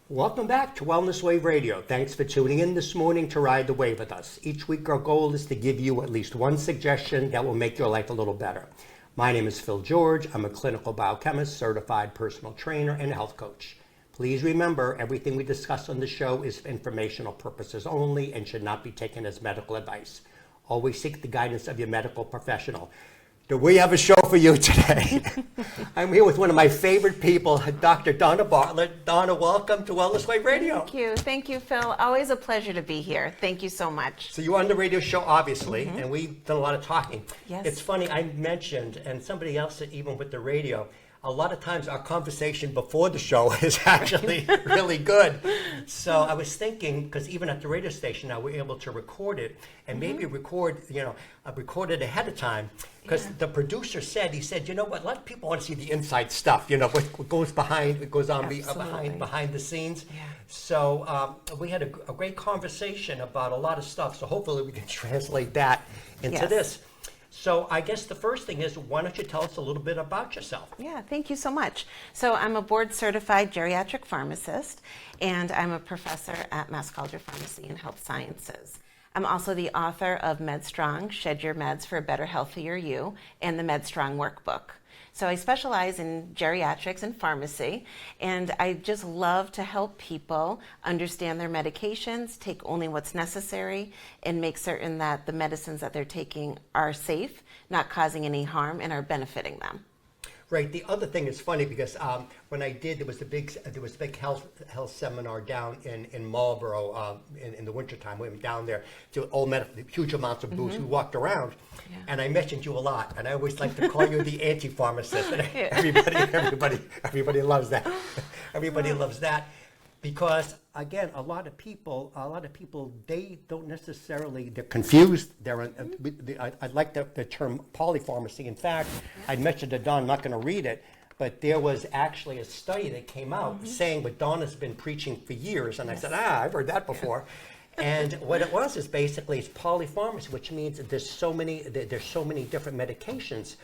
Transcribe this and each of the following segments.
Welcome back to Wellness Wave Radio. Thanks for tuning in this morning to ride the wave with us. Each week our goal is to give you at least one suggestion that will make your life a little better. My name is Phil George. I'm a clinical biochemist, certified personal trainer, and health coach. Please remember, everything we discuss on the show is for informational purposes only and should not be taken as medical advice. Always seek the guidance of your medical professional. Do we have a show for you today? I'm here with one of my favorite people, Dr. Donna Bartlett. Donna, welcome to Wellness Wave Radio. Thank you, Phil. Always a pleasure to be here. Thank you so much. So you're on the radio show, obviously, and we've done a lot of talking. Yes. It's funny, I mentioned, and somebody else said even with the radio, a lot of times our conversation before the show is actually really good. So I was thinking, because even at the radio station now we're able to record it and maybe record it ahead of time. Because the producer said, he said, you know what, a lot of people want to see the inside stuff, what goes behind, it goes on behind the scenes. Yeah. So we had a great conversation about a lot of stuff. So hopefully we can translate that into this. So I guess the first thing is, why don't you tell us a little bit about yourself? Yeah, thank you so much. So I'm a board-certified geriatric pharmacist, and I'm a professor at Mass College of Pharmacy and Health Sciences. I'm also the author of MedStrong, Shed Your Meds for a Better, Healthier You, and the MedStrong Workbook. So I specialize in geriatrics and pharmacy, and I just love to help people understand their medications, take only what's necessary, and make certain that the medicines that they're taking are safe, not causing any harm, and are benefiting them. Right. The other thing is funny because when I did, there was a big health seminar down in Marlboro in the wintertime. We went down there to all huge amounts of booths. We walked around, and I mentioned you a lot. And I always like to call you the anti-pharmacist. And everybody loves that. Everybody loves that. Because again, a lot of people, they don't necessarily, they're confused. I like the term polypharmacy. In fact, I mentioned to Don, I'm not going to read it, but there was actually a study that came out saying what Donna's been preaching for years. And I said, I've heard that before. And what it was is basically it's polypharmacy, which means that there's so many different medications.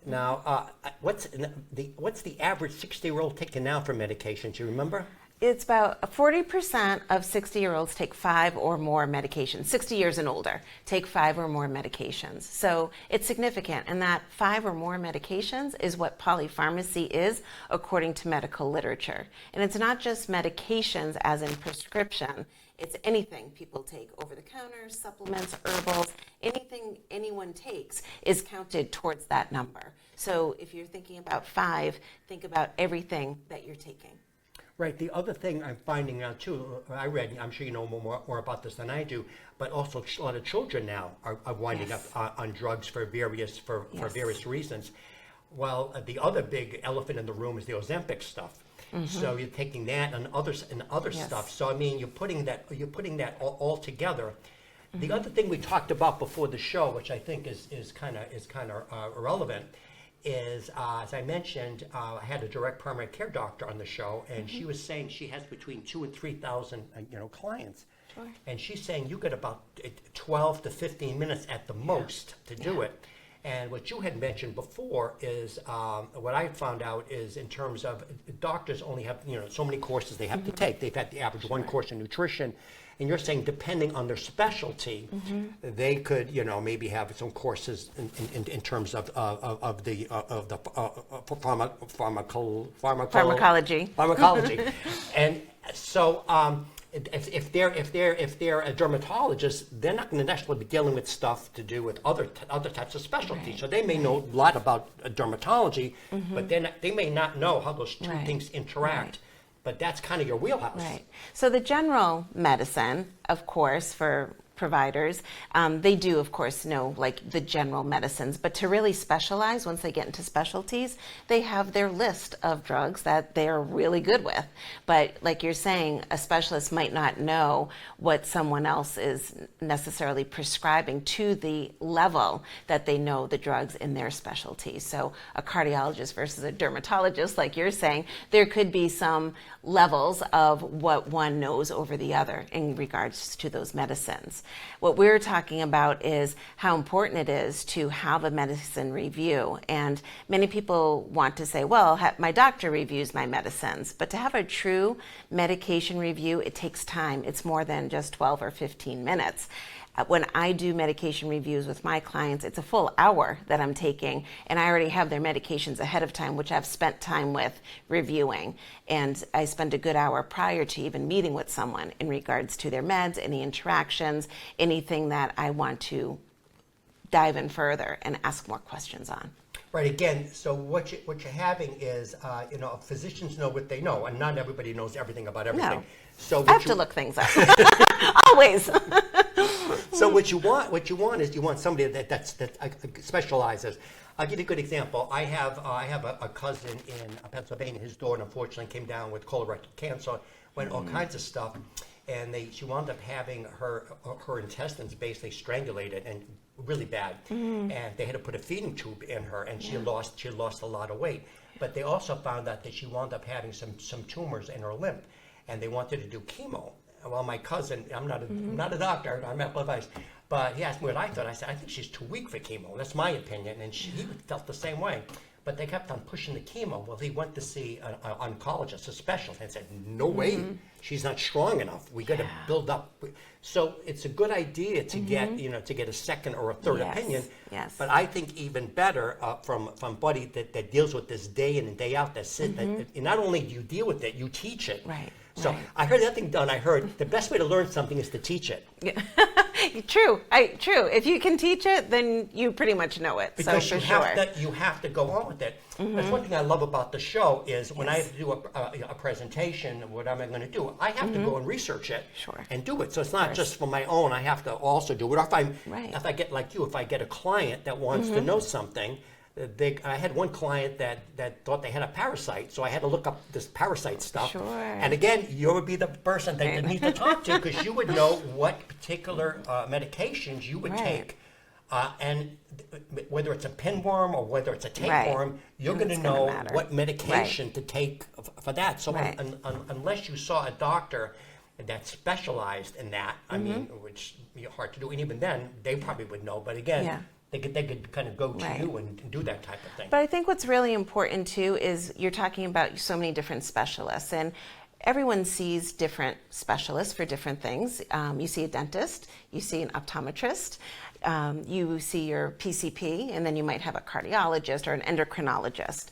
Now, what's the average 60-year-old taking now for medications? You remember? It's about 40% of 60-year-olds take 5 or more medications. 60 years and older take 5 or more medications. So it's significant, and that 5 or more medications is what polypharmacy is according to medical literature. And it's not just medications as in prescription. It's anything people take over the counter, supplements, herbals, anything anyone takes is counted towards that number. So if you're thinking about 5, think about everything that you're taking. Right. The other thing I'm finding out too, I'm sure you know more about this than I do, but also a lot of children now are winding up on drugs for various reasons. Well, the other big elephant in the room is the Ozempic stuff. So you're taking that and other stuff. So I mean, you're putting that all together. The other thing we talked about before the show, which I think is kind of relevant, is as I mentioned, I had a direct primary care doctor on the show, and she was saying she has between 2,000 and 3,000 clients. Sure. And she's saying you get about 12 to 15 minutes at the most to do it. And what you had mentioned before is what I found out is in terms of doctors only have so many courses they have to take. They've had the average one course in nutrition. And you're saying depending on their specialty, they could, maybe have some courses in terms of the pharmacology. And so if they're a dermatologist, they're not going to necessarily be dealing with stuff to do with other types of specialties. Right. So they may know a lot about dermatology, but they may not know how those two things interact. Right. But that's kind of your wheelhouse. Right. So the general medicine, of course, for providers, they do, of course, know like the general medicines, but to really specialize, once they get into specialties, they have their list of drugs that they're really good with. But like you're saying, a specialist might not know what someone else is necessarily prescribing to the level that they know the drugs in their specialty. So a cardiologist versus a dermatologist, like you're saying, there could be some levels of what one knows over the other in regards to those medicines. What we're talking about is how important it is to have a medicine review. And many people want to say, well, my doctor reviews my medicines. But to have a true medication review, it takes time. It's more than just 12 or 15 minutes. When I do medication reviews with my clients, it's a full hour that I'm taking, and I already have their medications ahead of time, which I've spent time with reviewing. And I spend a good hour prior to even meeting with someone in regards to their meds, any interactions, anything that I want to dive in further and ask more questions on. Right. Again, so what you're having is, physicians know what they know, and not everybody knows everything about everything. No. So I have to look things up. Always. So what you want is somebody that specializes. I'll give you a good example. I have a cousin in Pennsylvania. His daughter unfortunately came down with colorectal cancer, went all kinds of stuff, and she wound up having her intestines basically strangulated and really bad, and they had to put a feeding tube in her, and she lost a lot of weight. But they also found out that she wound up having some tumors in her lymph, and they wanted to do chemo. Well, my cousin, I'm not a doctor, I'm medical advice, but he asked me what I thought. I said, I think she's too weak for chemo. That's my opinion, and he felt the same way. But they kept on pushing the chemo. Well, he went to see an oncologist, a specialist, and said, no way, she's not strong enough. We got to build up. So it's a good idea to get a second or a third opinion. Yes. But I think even better from somebody that deals with this day in and day out. That not only do you deal with it, you teach it. Right. So right. I heard the other thing, Don. I heard the best way to learn something is to teach it. True. True. If you can teach it, then you pretty much know it. Because so you have to go on with it. That's one thing I love about the show is when I have to do a presentation, what am I going to do? I have to go and research it and do it. So it's not just for my own. I have to also do it. Or if I get like you, if I get a client that wants to know something, I had one client that thought they had a parasite, so I had to look up this parasite stuff. Sure. And again, you would be the person that you need to talk to because you would know what particular medications you would take. And whether it's a pinworm or whether it's a tapeworm, you're going to know what medication to take for that. So unless you saw a doctor that specialized in that, I mean, which is hard to do, and even then, they probably would know. But again, they could kind of go to you and do that type of thing. But I think what's really important too is you're talking about so many different specialists, and everyone sees different specialists for different things. You see a dentist, you see an optometrist, you see your PCP, and then you might have a cardiologist or an endocrinologist.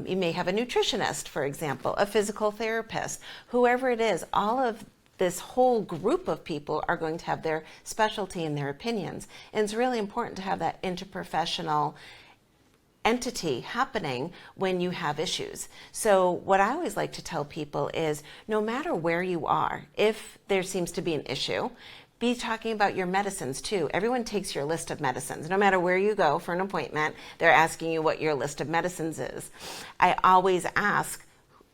You may have a nutritionist, for example, a physical therapist, whoever it is. All of this whole group of people are going to have their specialty and their opinions. And it's really important to have that interprofessional entity happening when you have issues. So what I always like to tell people is no matter where you are, if there seems to be an issue, be talking about your medicines too. Everyone takes your list of medicines. No matter where you go for an appointment, they're asking you what your list of medicines is. I always ask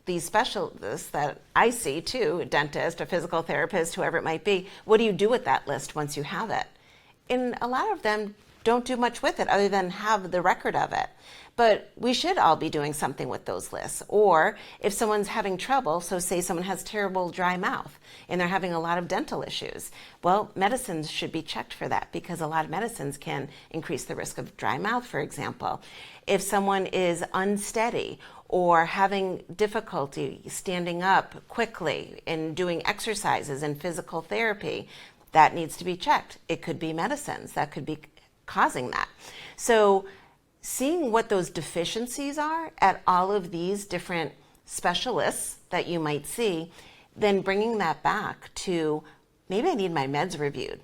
these specialists that I see too, a dentist, a physical therapist, whoever it might be, what do you do with that list once you have it? And a lot of them don't do much with it other than have the record of it. But we should all be doing something with those lists. Or if someone's having trouble, so say someone has terrible dry mouth and they're having a lot of dental issues, well, medicines should be checked for that because a lot of medicines can increase the risk of dry mouth, for example. If someone is unsteady or having difficulty standing up quickly and doing exercises and physical therapy, that needs to be checked. It could be medicines that could be causing that. So seeing what those deficiencies are at all of these different specialists that you might see, then bringing that back to maybe I need my meds reviewed.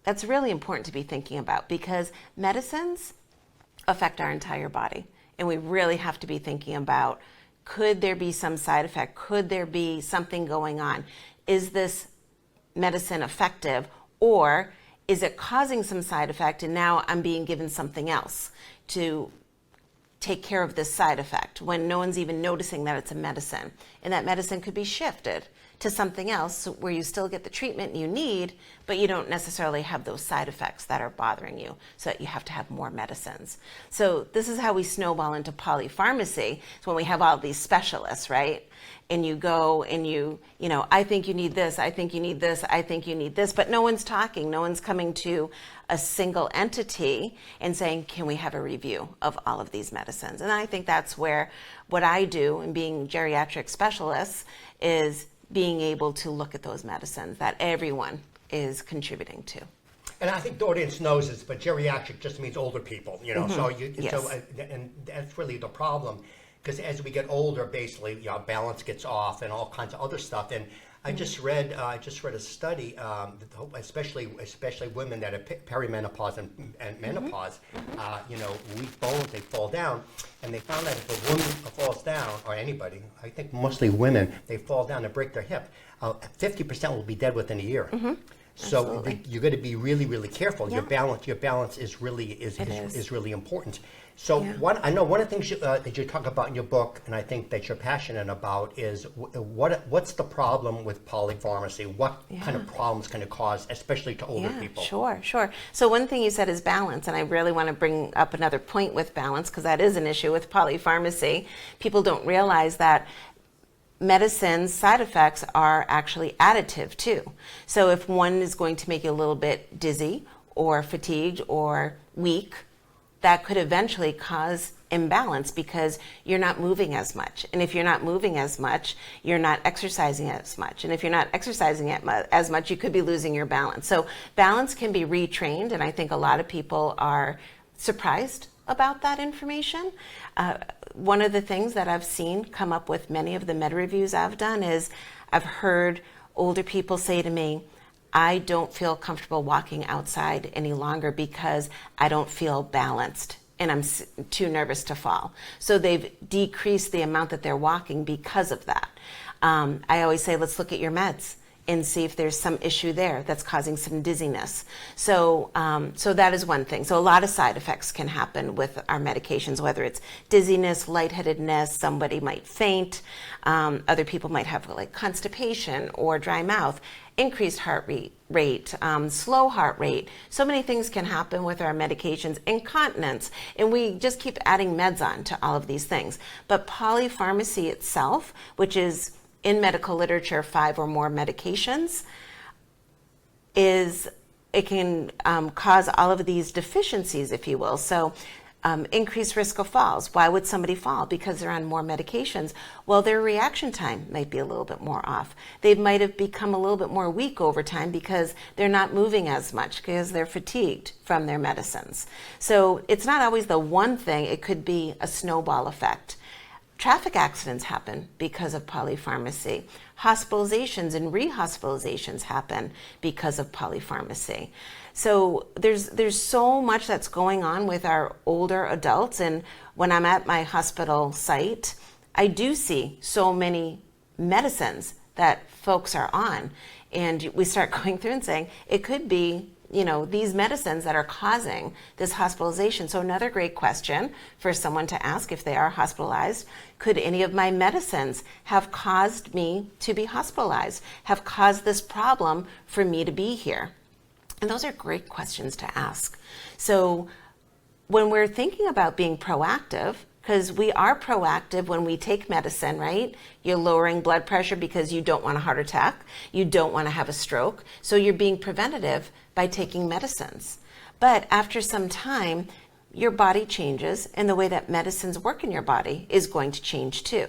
That's really important to be thinking about because medicines affect our entire body. And we really have to be thinking about, could there be some side effect? Could there be something going on? Is this medicine effective, or is it causing some side effect and now I'm being given something else to take care of this side effect when no one's even noticing that it's a medicine? And that medicine could be shifted to something else where you still get the treatment you need, but you don't necessarily have those side effects that are bothering you, so that you have to have more medicines. So this is how we snowball into polypharmacy. It's when we have all these specialists, right? And you go and you know, I think you need this, I think you need this, I think you need this, but no one's talking. No one's coming to a single entity and saying, can we have a review of all of these medicines? And I think that's where what I do in being geriatric specialists is being able to look at those medicines that everyone is contributing to. And I think the audience knows this, but geriatric just means older people, you know. So and that's really the problem, because as we get older, basically, you know, balance gets off and all kinds of other stuff. And I just read a study, especially women that are perimenopause and menopause, you know, weak bones, they fall down, and they found that if a woman falls down, or anybody, I think mostly women, they fall down and break their hip, 50% will be dead within a year. So you're going to be really, really careful. Your balance is really really important. So I know one of the things that you talk about in your book, and I think that you're passionate about, is what's the problem with polypharmacy? What kind of problems can it cause, especially to older people? Sure. So one thing you said is balance, and I really want to bring up another point with balance, because that is an issue with polypharmacy. People don't realize that medicine's side effects are actually additive too. So if one is going to make you a little bit dizzy or fatigued or weak, that could eventually cause imbalance because you're not moving as much. And if you're not moving as much, you're not exercising as much. And if you're not exercising as much, you could be losing your balance. So balance can be retrained, and I think a lot of people are surprised about that information. One of the things that I've seen come up with many of the med reviews I've done is I've heard older people say to me, I don't feel comfortable walking outside any longer because I don't feel balanced and I'm too nervous to fall. So they've decreased the amount that they're walking because of that. I always say, let's look at your meds and see if there's some issue there that's causing some dizziness. So that is one thing. So a lot of side effects can happen with our medications, whether it's dizziness, lightheadedness, somebody might faint, other people might have like constipation or dry mouth, increased heart rate, slow heart rate. So many things can happen with our medications, incontinence, and we just keep adding meds on to all of these things. But polypharmacy itself, which is in medical literature 5 or more medications, it can cause all of these deficiencies, if you will. So increased risk of falls. Why would somebody fall? Because they're on more medications. Well, their reaction time might be a little bit more off. They might have become a little bit more weak over time because they're not moving as much because they're fatigued from their medicines. So it's not always the one thing. It could be a snowball effect. Traffic accidents happen because of polypharmacy. Hospitalizations and rehospitalizations happen because of polypharmacy. So there's so much that's going on with our older adults, and when I'm at my hospital site, I do see so many medicines that folks are on, and we start going through and saying it could be, you know, these medicines that are causing this hospitalization. So another great question for someone to ask if they are hospitalized, could any of my medicines have caused me to be hospitalized, have caused this problem for me to be here? And those are great questions to ask. So when we're thinking about being proactive, because we are proactive when we take medicine, right? You're lowering blood pressure because you don't want a heart attack. You don't want to have a stroke. So you're being preventative by taking medicines. But after some time, your body changes, and the way that medicines work in your body is going to change too.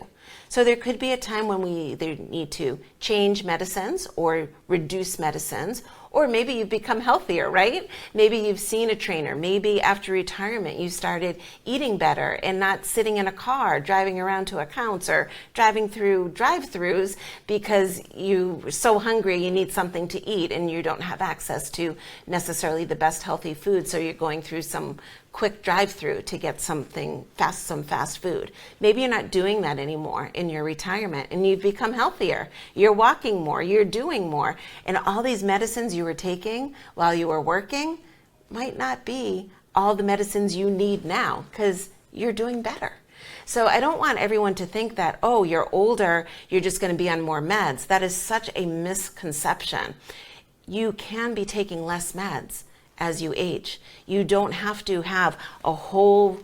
So there could be a time when we either need to change medicines or reduce medicines, or maybe you've become healthier, right? Maybe you've seen a trainer. Maybe after retirement, you started eating better and not sitting in a car, driving around to accounts or driving through drive-throughs because you were so hungry you need something to eat and you don't have access to necessarily the best healthy food. So you're going through some quick drive-through to get some fast food. Maybe you're not doing that anymore in your retirement and you've become healthier. You're walking more, you're doing more, and all these medicines you were taking while you were working might not be all the medicines you need now because you're doing better. So I don't want everyone to think that, oh, you're older, you're just going to be on more meds. That is such a misconception. You can be taking less meds as you age. You don't have to have a whole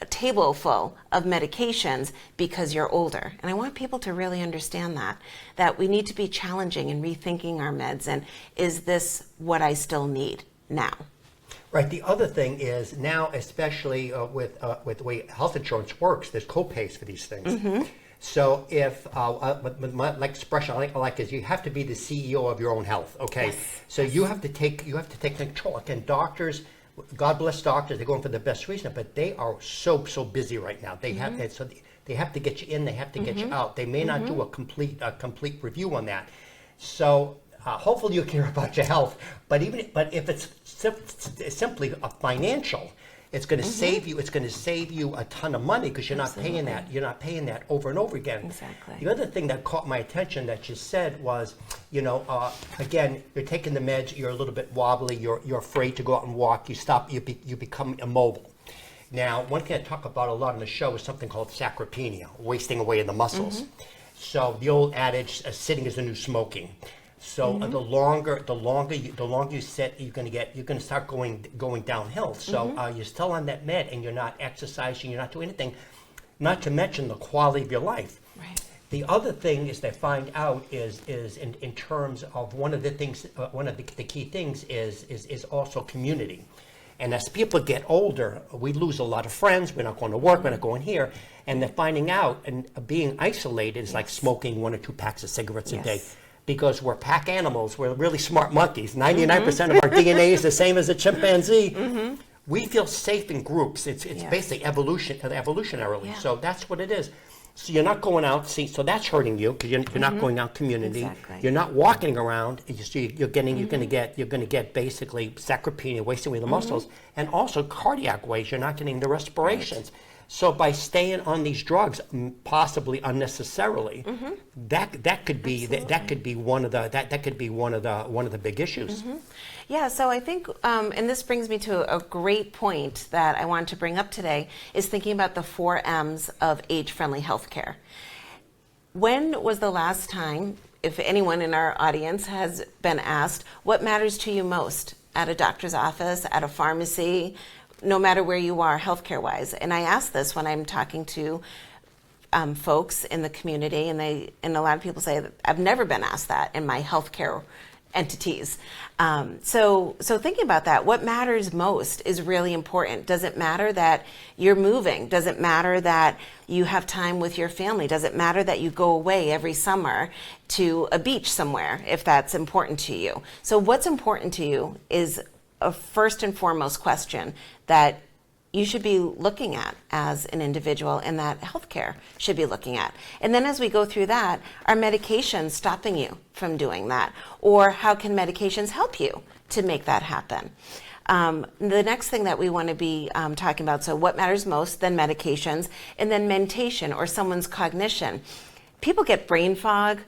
table full of medications because you're older. And I want people to really understand that we need to be challenging and rethinking our meds. And is this what I still need now? Right. The other thing is now, especially with the way health insurance works, there's co-pays for these things. Mm-hmm. So if, with my expression I like is you have to be the CEO of your own health. Okay. Yes. So you have to take control. Again, doctors, God bless doctors, they're going for the best reason, but they are so busy right now. They have they have to get you in, they have to get you out. They may not do a complete review on that. So hopefully you care about your health, but if it's simply a financial, it's going to save you. It's going to save you a ton of money because you're not paying that. You're not paying that over and over again. Exactly. The other thing that caught my attention that you said was, again, you're taking the meds. You're a little bit wobbly. You're afraid to go out and walk. You stop. You become immobile. Now, one thing I talk about a lot on the show is something called sarcopenia, wasting away in the muscles. So the old adage, sitting is the new smoking. So the longer you sit, you're going to start going downhill. So you're still on that med and you're not exercising, you're not doing anything. Not to mention the quality of your life. Right. The other thing is they find out is in terms of one of the things, one of the key things is also community. And as people get older, we lose a lot of friends. We're not going to work. We're not going here. And they're finding out and being isolated is like smoking 1 or 2 packs of cigarettes a day. Because we're pack animals, we're really smart monkeys. 99% of our DNA is the same as a chimpanzee. We feel safe in groups. It's basically evolutionarily. Yeah. So that's what it is. So you're not going out. So that's hurting you because you're not going out community. Exactly. You're not walking around. You're going to get basically sarcopenia, wasting away the muscles, and also cardiac waste. You're not getting the respirations. Right. So by staying on these drugs, possibly unnecessarily, that could be one of the big issues. Yeah. So I think, and this brings me to a great point that I wanted to bring up today, is thinking about the 4 M's of age-friendly healthcare. When was the last time, if anyone in our audience has been asked, what matters to you most at a doctor's office, at a pharmacy, no matter where you are healthcare-wise? And I ask this when I'm talking to folks in the community, and a lot of people say that I've never been asked that in my healthcare entities. So thinking about that, what matters most is really important. Does it matter that you're moving? Does it matter that you have time with your family? Does it matter that you go away every summer to a beach somewhere, if that's important to you? So what's important to you is a first and foremost question that you should be looking at as an individual, and that healthcare should be looking at. And then as we go through that, are medications stopping you from doing that? Or how can medications help you to make that happen? The next thing that we want to be talking about, so what matters most, then medications, and then mentation or someone's cognition. People get brain fog,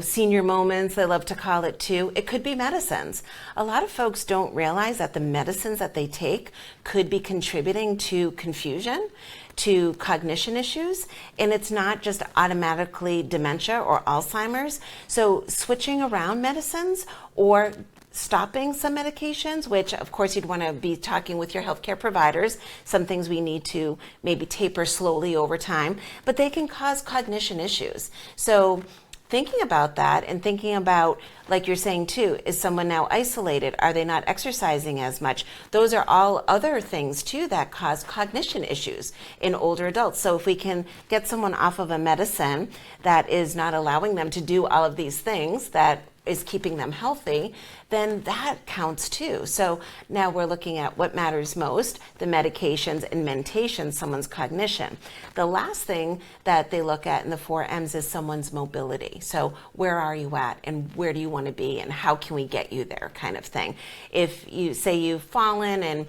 senior moments, they love to call it too. It could be medicines. A lot of folks don't realize that the medicines that they take could be contributing to confusion, to cognition issues, and it's not just automatically dementia or Alzheimer's. So switching around medicines or stopping some medications, which of course you'd want to be talking with your healthcare providers, some things we need to maybe taper slowly over time, but they can cause cognition issues. So thinking about that and thinking about, like you're saying too, is someone now isolated? Are they not exercising as much? Those are all other things too that cause cognition issues in older adults. So if we can get someone off of a medicine that is not allowing them to do all of these things that is keeping them healthy, then that counts too. So now we're looking at what matters most, the medications and mentation, someone's cognition. The last thing that they look at in the 4 M's is someone's mobility. So where are you at and where do you want to be and how can we get you there, kind of thing. If you say you've fallen and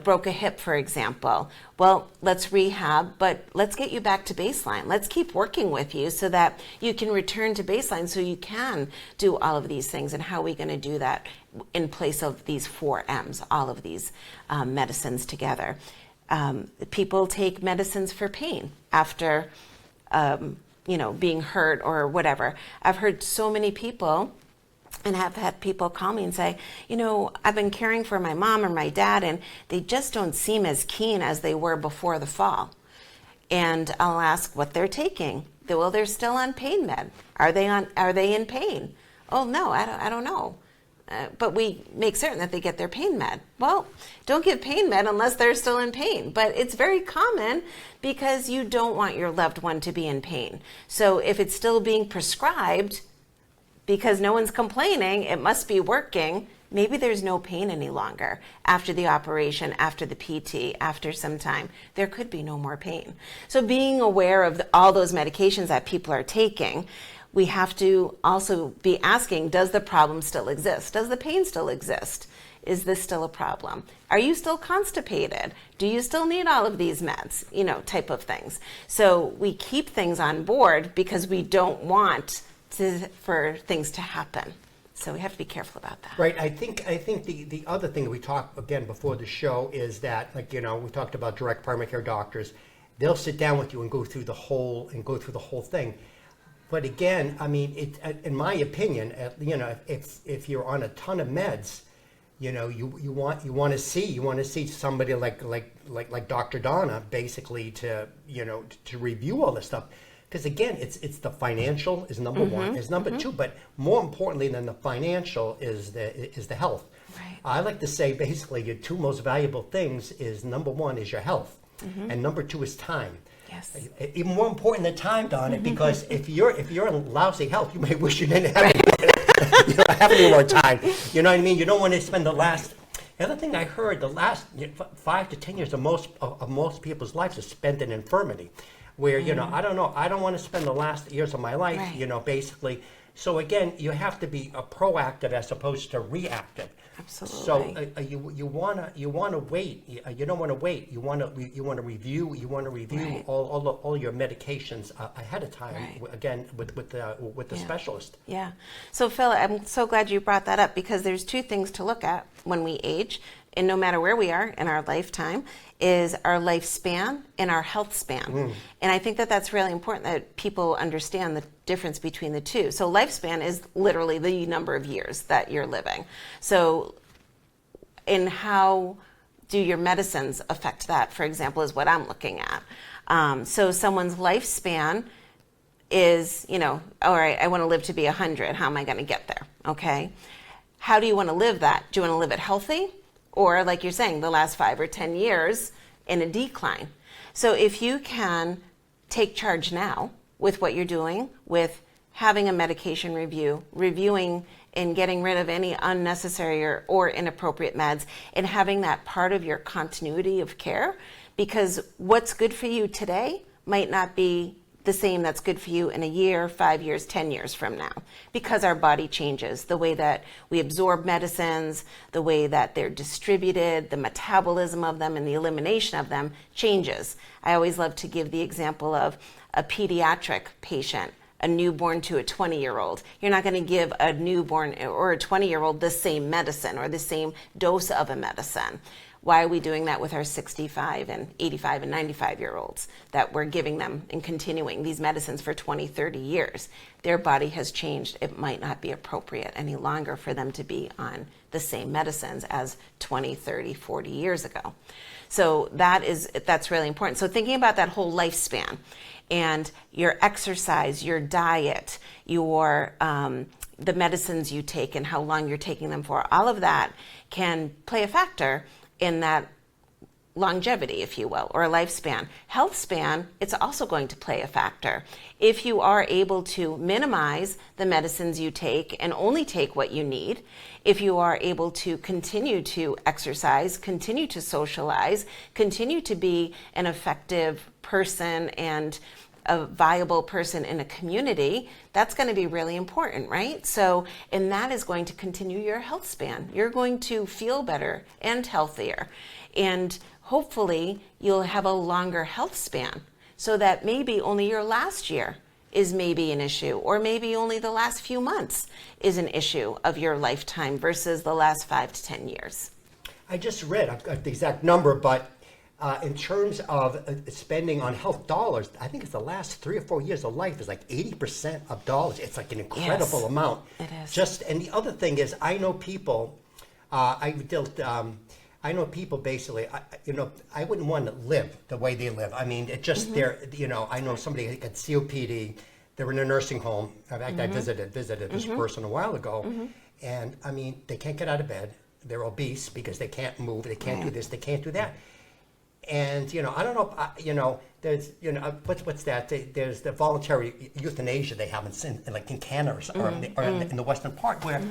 broke a hip, for example, well, let's rehab, but let's get you back to baseline. Let's keep working with you so that you can return to baseline so you can do all of these things. And how are we going to do that in place of these 4 M's, all of these medicines together? People take medicines for pain after, being hurt or whatever. I've heard so many people and have had people call me and say, I've been caring for my mom or my dad, and they just don't seem as keen as they were before the fall. And I'll ask what they're taking. Well, they're still on pain med. Are they in pain? Oh, no, I don't know. But we make certain that they get their pain med. Well, don't give pain med unless they're still in pain. But it's very common because you don't want your loved one to be in pain. So if it's still being prescribed because no one's complaining, it must be working. Maybe there's no pain any longer after the operation, after the PT, after some time. There could be no more pain. So being aware of all those medications that people are taking, we have to also be asking, does the problem still exist? Does the pain still exist? Is this still a problem? Are you still constipated? Do you still need all of these meds? Type of things. So we keep things on board because we don't want for things to happen. So we have to be careful about that. Right. I think the other thing that we talked again before the show is that, we talked about direct primary care doctors. They'll sit down with you and go through the whole thing. But again, in my opinion, if you're on a ton of meds, you want to see somebody like Dr. Donna basically to review all this stuff. Because again, it's the financial is number one, is number two, but more importantly than the financial is the health. Right. I like to say basically your two most valuable things is number one is your health, and number two is time. Yes. Even more important than time, Donna, because if you're in lousy health, you may wish you didn't have any more time. You know what I mean? You don't want to spend the other thing I heard, the last 5 to 10 years of most people's lives is spent in infirmity. Where, I don't want to spend the last years of my life, right. Basically. So again, you have to be proactive as opposed to reactive. Absolutely. So you want to wait. You don't want to wait. You want to review. You want to review right. all your medications ahead of time. Right. Again, with the specialist. Yeah. So Phil, I'm so glad you brought that up because there's two things to look at when we age, and no matter where we are in our lifetime, is our lifespan and our health span. And I think that that's really important that people understand the difference between the two. So lifespan is literally the number of years that you're living. So in how do your medicines affect that, for example, is what I'm looking at. So someone's lifespan is, all right, I want to live to be 100. How am I going to get there? Okay. How do you want to live that? Do you want to live it healthy? Or like you're saying, the last 5 or 10 years in a decline. So if you can take charge now with what you're doing, with having a medication review, reviewing and getting rid of any unnecessary or inappropriate meds, and having that part of your continuity of care, because what's good for you today might not be the same that's good for you in a year, 5 years, 10 years from now, because our body changes. The way that we absorb medicines, the way that they're distributed, the metabolism of them and the elimination of them changes. I always love to give the example of a pediatric patient, a newborn to a 20-year-old. You're not going to give a newborn or a 20-year-old the same medicine or the same dose of a medicine. Why are we doing that with our 65 and 85 and 95-year-olds, that we're giving them and continuing these medicines for 20, 30 years? Their body has changed. It might not be appropriate any longer for them to be on the same medicines as 20, 30, 40 years ago. So that's really important. So thinking about that whole lifespan and your exercise, your diet, your the medicines you take and how long you're taking them for, all of that can play a factor in that longevity, if you will, or a lifespan. Health span, it's also going to play a factor. If you are able to minimize the medicines you take and only take what you need, if you are able to continue to exercise, continue to socialize, continue to be an effective person and a viable person in a community, that's going to be really important, right? So, and that is going to continue your health span. You're going to feel better and healthier. And hopefully you'll have a longer health span so that maybe only your last year is maybe an issue, or maybe only the last few months is an issue of your lifetime versus the last 5 to 10 years. I just read, I've got the exact number, but in terms of spending on health dollars, I think it's the last 3 or 4 years of life is like 80% of dollars. It's like an incredible amount. It is. And the other thing is, I know people, I know people basically, I wouldn't want to live the way they live. I mean, it just, I know somebody who got COPD, they were in a nursing home. In fact, I visited this person a while ago, and I mean, they can't get out of bed. They're obese because they can't move, they can't do this, they can't do that. And, I don't know, there's, what's that? There's the voluntary euthanasia they have in Canada or in the western part, where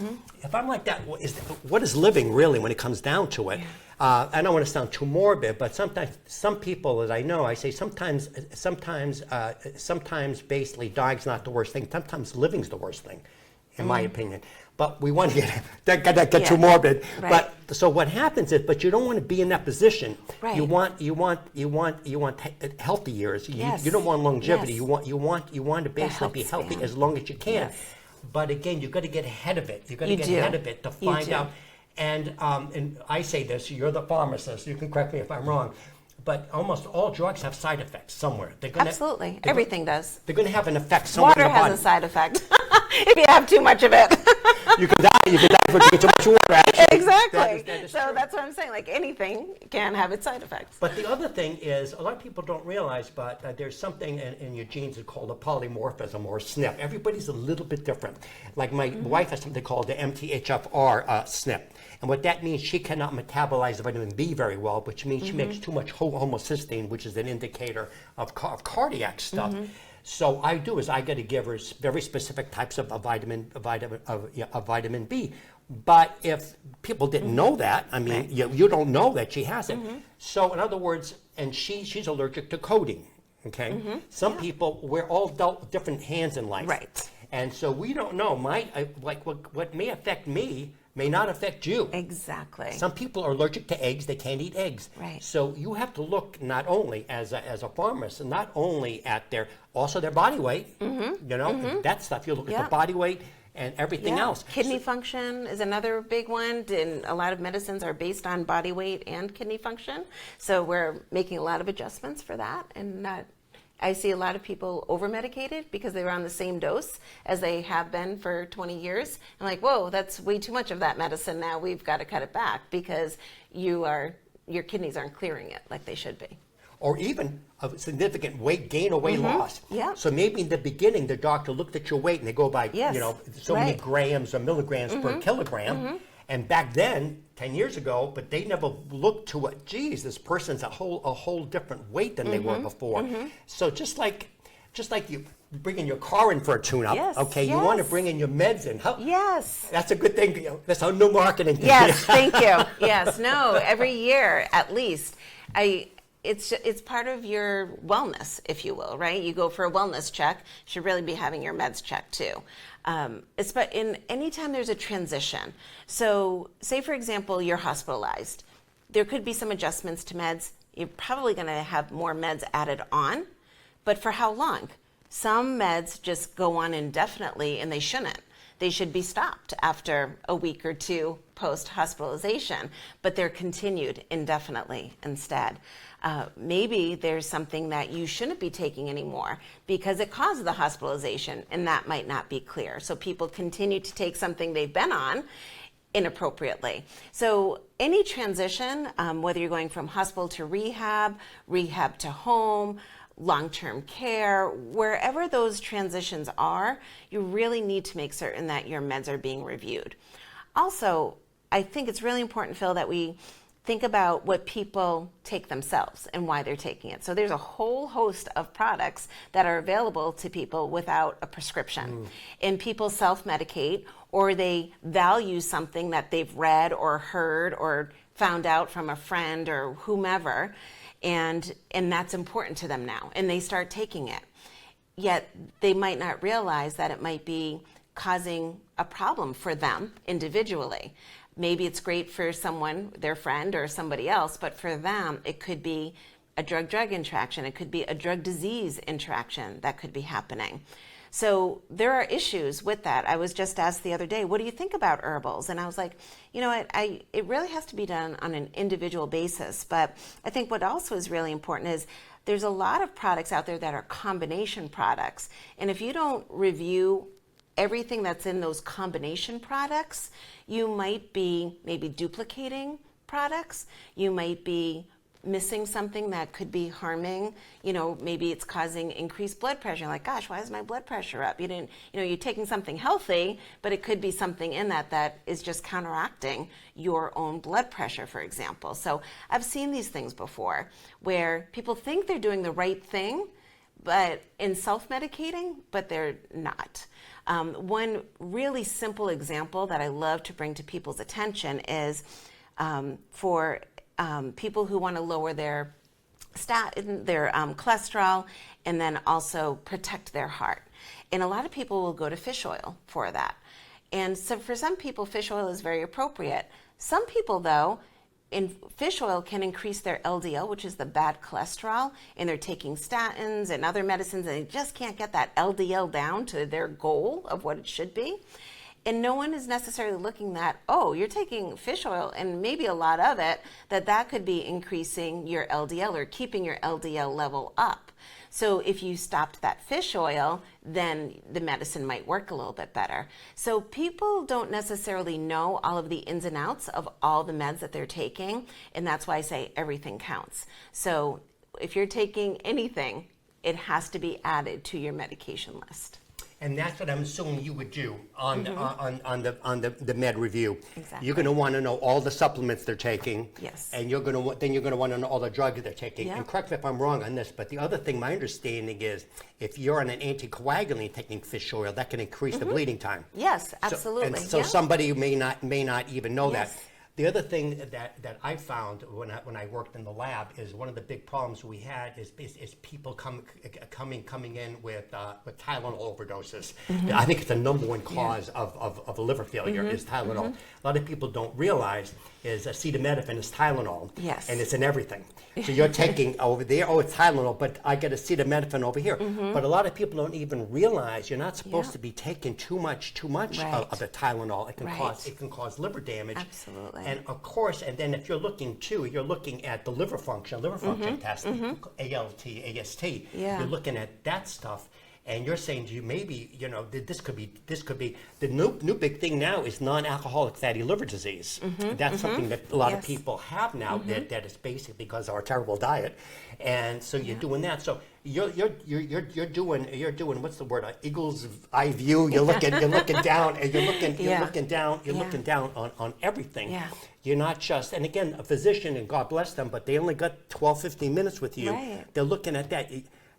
if I'm like that, what is living really when it comes down to it? I don't want to sound too morbid, but sometimes some people, as I know, I say sometimes basically dying's not the worst thing. Sometimes living's the worst thing, in my opinion. But we want to get too morbid. Right. But so what happens is, but you don't want to be in that position. Right. You want healthy years. You don't want longevity. Yes. You want to basically be healthy as long as you can. Yes. But again, you've got to get ahead of it. You've got to get do. ahead of it to You find do. out. And I say this, you're the pharmacist. You can correct me if I'm wrong. But almost all drugs have side effects somewhere. Absolutely. Everything does. They're going to have an effect somewhere Water in the body. has a side effect if you have too much of it. You can die for drinking too much water, actually. Exactly. That is So true. that's what I'm saying. Like anything can have its side effects. But the other thing is, a lot of people don't realize, but there's something in your genes that's called a polymorphism or SNP. Everybody's a little bit different. Like my wife has something called the MTHFR SNP. And what that means, she cannot metabolize vitamin B very well, which means she makes too much homocysteine, which is an indicator of cardiac stuff. So I got to give her very specific types of vitamin B. But if people didn't know that, I mean, you don't know that she has it. So in other words, and she's allergic to codeine. Okay, some people, we're all dealt with different hands in life. Right. And so we don't know. What may affect me may not affect you. Exactly. Some people are allergic to eggs; they can't eat eggs. Right. So you have to look not only as a pharmacist, not only at also their body weight. That stuff. You look at the body weight and everything else. Kidney function is another big one. And a lot of medicines are based on body weight and kidney function. So we're making a lot of adjustments for that. And I see a lot of people over-medicated because they were on the same dose as they have been for 20 years. I'm like, whoa, that's way too much of that medicine now. We've got to cut it back because your kidneys aren't clearing it like they should be. Or even a significant weight gain or weight loss. Yeah. So maybe in the beginning, the doctor looked at your weight and they go by, so many grams or milligrams per kilogram. And back then, 10 years ago, but they never looked to it. Geez, this person's a whole different weight than they were before. So just like you bringing your car in for a tune-up, you want to bring in your meds in. Yes. That's a good thing. That's a new marketing thing. Yes, thank you. Yes, no, every year at least. It's part of your wellness, if you will, right? You go for a wellness check, you should really be having your meds checked too. But anytime there's a transition, so say for example, you're hospitalized, there could be some adjustments to meds. You're probably going to have more meds added on, but for how long? Some meds just go on indefinitely and they shouldn't. They should be stopped after a week or two post-hospitalization, but they're continued indefinitely instead. Maybe there's something that you shouldn't be taking anymore because it caused the hospitalization, and that might not be clear. So people continue to take something they've been on inappropriately. So any transition, whether you're going from hospital to rehab to home, long-term care, wherever those transitions are, you really need to make certain that your meds are being reviewed. Also, I think it's really important, Phil, that we think about what people take themselves and why they're taking it. So there's a whole host of products that are available to people without a prescription. And people self-medicate, or they value something that they've read or heard or found out from a friend or whomever, and that's important to them now, and they start taking it. Yet they might not realize that it might be causing a problem for them individually. Maybe it's great for someone, their friend or somebody else, but for them, it could be a drug-drug interaction. It could be a drug-disease interaction that could be happening. So there are issues with that. I was just asked the other day, what do you think about herbals? And I was like, you know what, it really has to be done on an individual basis. But I think what also is really important is there's a lot of products out there that are combination products. And if you don't review everything that's in those combination products, you might be maybe duplicating products. You might be missing something that could be harming, maybe it's causing increased blood pressure. Like, gosh, why is my blood pressure up? You're taking something healthy, but it could be something in that is just counteracting your own blood pressure, for example. So I've seen these things before where people think they're doing the right thing, but in self-medicating, but they're not. One really simple example that I love to bring to people's attention is for people who want to lower their cholesterol and then also protect their heart. And a lot of people will go to fish oil for that. And so for some people, fish oil is very appropriate. Some people, though, in fish oil can increase their LDL, which is the bad cholesterol, and they're taking statins and other medicines, and they just can't get that LDL down to their goal of what it should be. And no one is necessarily looking at, oh, you're taking fish oil and maybe a lot of it, that could be increasing your LDL or keeping your LDL level up. So if you stopped that fish oil, then the medicine might work a little bit better. So people don't necessarily know all of the ins and outs of all the meds that they're taking, and that's why I say everything counts. So if you're taking anything, it has to be added to your medication list. And that's what I'm assuming you would do on the med review. Exactly. You're going to want to know all the supplements they're taking. Yes. And you're going to want to know all the drugs they're taking. Yeah. And correct me if I'm wrong on this, but the other thing, my understanding is, if you're on an anticoagulant taking fish oil, that can increase the bleeding time. Yes, absolutely. So somebody may not even know Yes. that. The other thing that I found when I worked in the lab is one of the big problems we had is people coming in with Tylenol overdoses. Mm-hmm. I think it's the number one cause of liver failure is Tylenol. A lot of people don't realize is acetaminophen is Tylenol. Yes. And it's in everything. So you're taking over there, oh, it's Tylenol, but I get acetaminophen over here. But a lot of people don't even realize you're not supposed to be taking too much Right. of the Tylenol. It can Right. cause liver damage. Absolutely. And of course, and then if you're looking at the liver function test, ALT, AST. Yeah. You're looking at that stuff, and you're saying to you, maybe, this could be, the new big thing now is non-alcoholic fatty liver disease. That's something that a lot of Yes. people have now that is basically because of our terrible diet. And so you're doing that. So you're doing what's the word? Eagle's eye view. You're looking down, and you're looking down on everything. Yeah. You're not just, and again, a physician, and God bless them, but they only got 12, 15 minutes with you. Right. They're looking at that.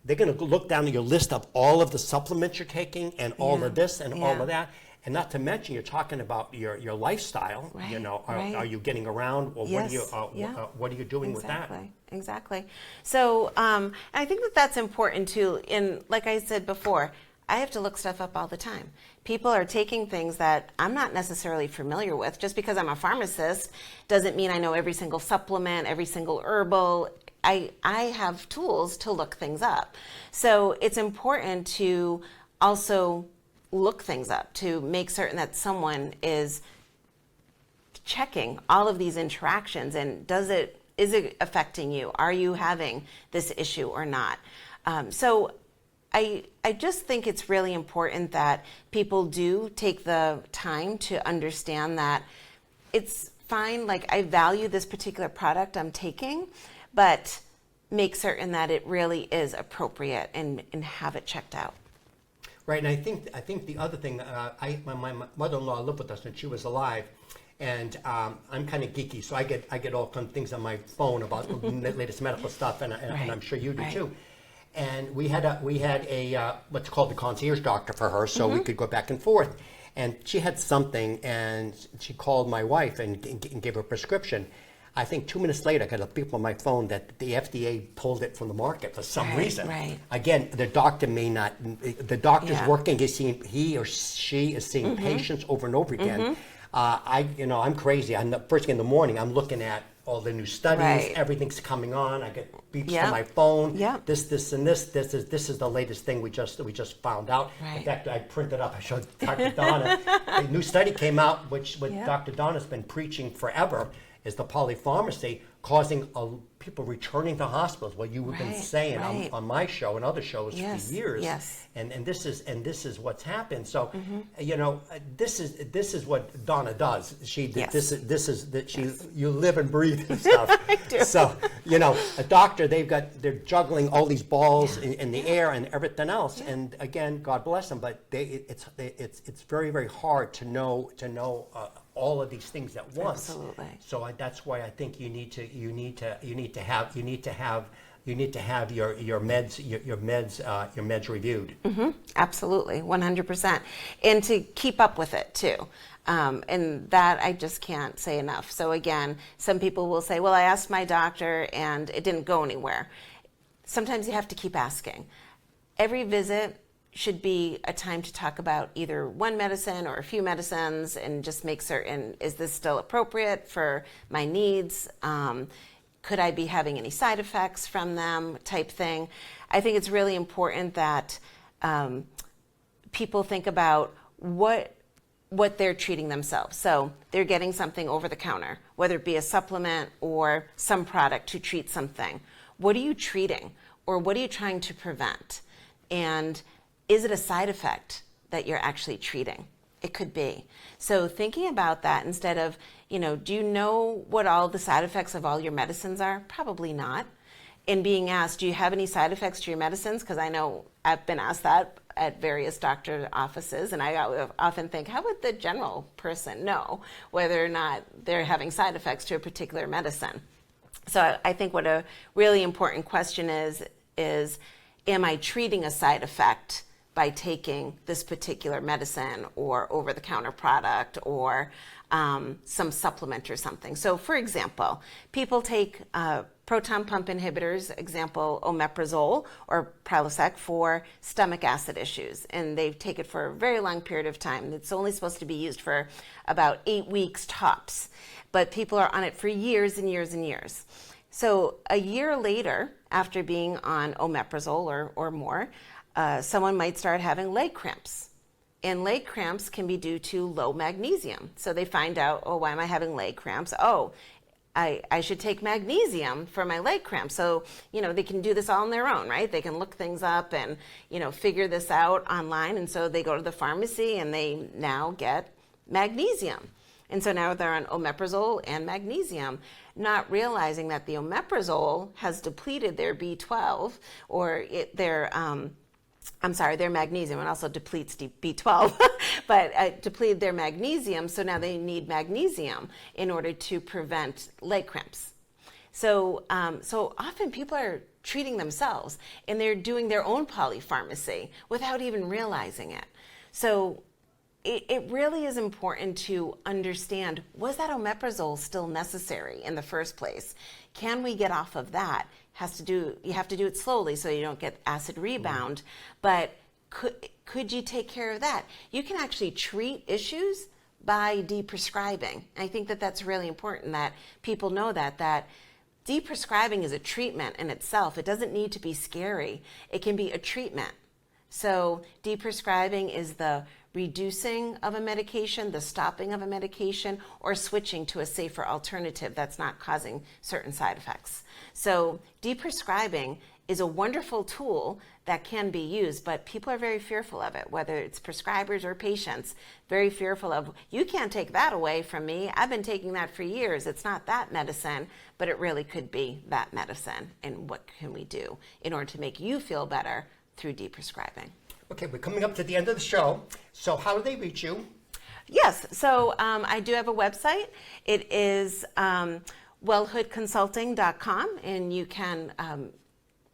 They're going to look down at your list of all of the supplements you're taking and all of this and all of that. And not to mention, you're talking about your lifestyle. Right, Are you getting around, or Yes, what are you doing with that? Exactly. So I think that's important too. Like I said before, I have to look stuff up all the time. People are taking things that I'm not necessarily familiar with. Just because I'm a pharmacist doesn't mean I know every single supplement, every single herbal. I have tools to look things up. So it's important to also look things up to make certain that someone is checking all of these interactions and is it affecting you? Are you having this issue or not? So I just think it's really important that people do take the time to understand that it's fine, like I value this particular product I'm taking, but make certain that it really is appropriate and have it checked out. Right, and I think the other thing, my mother-in-law lived with us when she was alive, and I'm kind of geeky, so I get all kinds of things on my phone about the latest medical stuff, and I'm sure you do too. And we had a what's called the concierge doctor for her, so we could go back and forth. And she had something, and she called my wife and gave her a prescription. I think 2 minutes later, I got a beep on my phone that the FDA pulled it from the market for some reason. Right. Again, the doctor may not. The doctor's working. He or she is seeing patients over and over again. I'm crazy. First thing in the morning, I'm looking at all the new studies, Right. everything's coming on. I get beeps Yep. to my phone. Yep. This, and this. This is the latest thing we just found out. In Right. fact, I printed up. I showed Dr. Donna. A new study came out, which Yep. Dr. Donna's been preaching forever, is the polypharmacy causing people returning to hospitals. What you've been Right, saying right. on my show and other shows Yes, for years. yes. And this is what's happened. So, you know, this is what Donna does. Yes. This is that you live and breathe and stuff. I do. So, you know, a doctor, they're juggling all these balls in the air and everything else. Yeah. And again, God bless them, but it's very, very hard to know all of these things at once. Absolutely. So that's why I think you need to have your meds reviewed. Mm-hmm. Absolutely, 100%, and to keep up with it too. And that I just can't say enough. So again, some people will say, "Well, I asked my doctor and it didn't go anywhere." Sometimes you have to keep asking. Every visit should be a time to talk about either one medicine or a few medicines and just make certain, is this still appropriate for my needs? Could I be having any side effects from them, type thing? I think it's really important that people think about what they're treating themselves. So they're getting something over the counter, whether it be a supplement or some product to treat something. What are you treating, or what are you trying to prevent? And is it a side effect that you're actually treating? It could be. So thinking about that instead of, do you know what all the side effects of all your medicines are? Probably not. And being asked, do you have any side effects to your medicines? Because I know I've been asked that at various doctor offices, and I often think, how would the general person know whether or not they're having side effects to a particular medicine? So I think what a really important question is, am I treating a side effect by taking this particular medicine or over-the-counter product or some supplement or something? So for example, people take proton pump inhibitors, example omeprazole or Prilosec, for stomach acid issues, and they take it for a very long period of time. It's only supposed to be used for about 8 weeks tops, but people are on it for years and years and years. So a year later, after being on omeprazole or more, someone might start having leg cramps. And leg cramps can be due to low magnesium. So they find out, why am I having leg cramps? I should take magnesium for my leg cramps. So, they can do this all on their own, right? They can look things up and, figure this out online. And so they go to the pharmacy and they now get magnesium. And so now they're on omeprazole and magnesium, not realizing that the omeprazole has depleted their B12 or their magnesium, and also depletes B12, but depleted their magnesium, so now they need magnesium in order to prevent leg cramps. So often people are treating themselves, and they're doing their own polypharmacy without even realizing it. So it really is important to understand, was that omeprazole still necessary in the first place? Can we get off of that? You have to do it slowly so you don't get acid rebound, but could you take care of that? You can actually treat issues by deprescribing. I think that that's really important, that people know that deprescribing is a treatment in itself. It doesn't need to be scary. It can be a treatment. So deprescribing is the reducing of a medication, the stopping of a medication, or switching to a safer alternative that's not causing certain side effects. So deprescribing is a wonderful tool that can be used, but people are very fearful of it, whether it's prescribers or patients, very fearful of, you can't take that away from me. I've been taking that for years. It's not that medicine, but it really could be that medicine. And what can we do in order to make you feel better through deprescribing? Okay, we're coming up to the end of the show. So how do they reach you? Yes, so I do have a website. It is wellhoodconsulting.com, and you can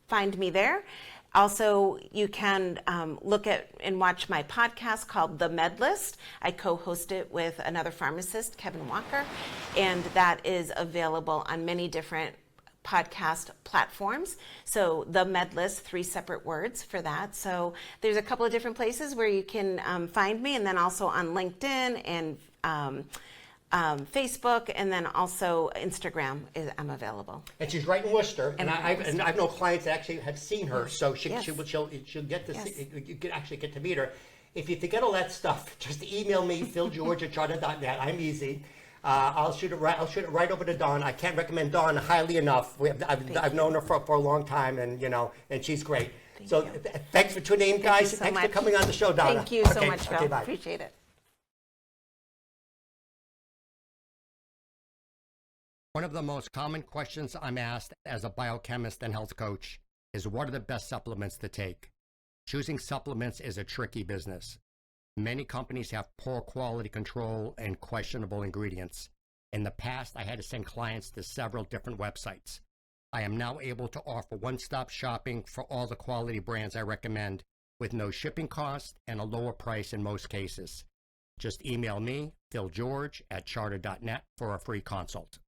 find me there. Also, you can look at and watch my podcast called The Med List. I co-host it with another pharmacist, Kevin Walker, and that is available on many different podcast platforms. So The Med List, 3 separate words for that. So there's a couple of different places where you can find me, and then also on LinkedIn and Facebook, and then also Instagram. I'm available. And she's right in Worcester, and And I've known clients that actually have seen her, so Yes. she'll get to Yes. see, you can actually get to meet her. If you forget all that stuff, just email me, philgeorge@charter.net. I'm easy. I'll shoot it right over to Dawn. I can't recommend Dawn highly enough. I've known her for a long time, and and she's great. Thanks for tuning in, guys. so Thanks for much. coming on the show, Donna. Thank you so Okay, much, Phil. okay, bye. Appreciate it. One of the most common questions I'm asked as a biochemist and health coach is, what are the best supplements to take? Choosing supplements is a tricky business. Many companies have poor quality control and questionable ingredients. In the past, I had to send clients to several different websites. I am now able to offer one-stop shopping for all the quality brands I recommend, with no shipping cost and a lower price in most cases. Just email me, philgeorge@charter.net, for a free consult.